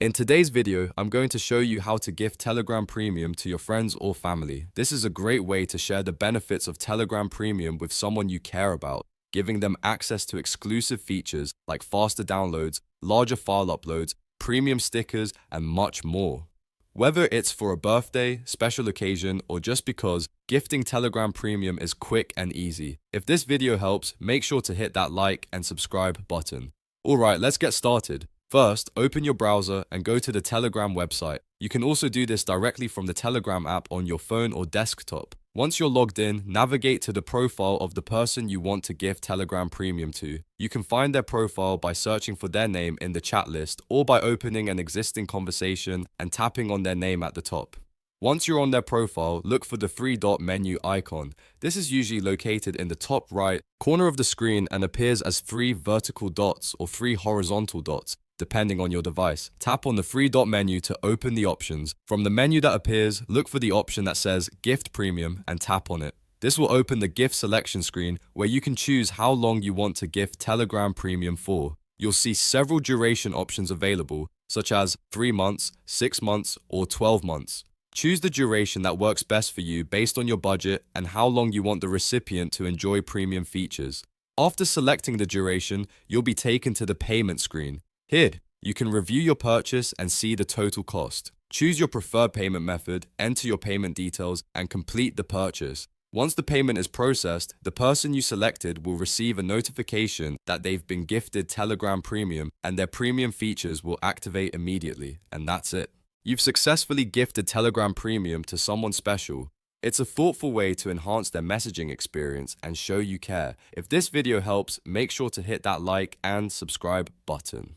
In today's video, I'm going to show you how to gift Telegram Premium to your friends or family. This is a great way to share the benefits of Telegram Premium with someone you care about, giving them access to exclusive features like faster downloads, larger file uploads, premium stickers, and much more. Whether it's for a birthday, special occasion, or just because, gifting Telegram Premium is quick and easy. If this video helps, make sure to hit that like and subscribe button. Alright, let's get started. First, open your browser and go to the Telegram website. You can also do this directly from the Telegram app on your phone or desktop. Once you're logged in, navigate to the profile of the person you want to gift Telegram Premium to. You can find their profile by searching for their name in the chat list or by opening an existing conversation and tapping on their name at the top. Once you're on their profile, look for the three-dot menu icon. This is usually located in the top right corner of the screen and appears as 3 vertical dots or 3 horizontal dots, depending on your device. Tap on the three-dot menu to open the options. From the menu that appears, look for the option that says Gift Premium and tap on it. This will open the gift selection screen where you can choose how long you want to gift Telegram Premium for. You'll see several duration options available, such as 3 months, 6 months, or 12 months. Choose the duration that works best for you based on your budget and how long you want the recipient to enjoy premium features. After selecting the duration, you'll be taken to the payment screen. Here, you can review your purchase and see the total cost. Choose your preferred payment method, enter your payment details, and complete the purchase. Once the payment is processed, the person you selected will receive a notification that they've been gifted Telegram Premium and their premium features will activate immediately, and that's it. You've successfully gifted Telegram Premium to someone special. It's a thoughtful way to enhance their messaging experience and show you care. If this video helps, make sure to hit that like and subscribe button.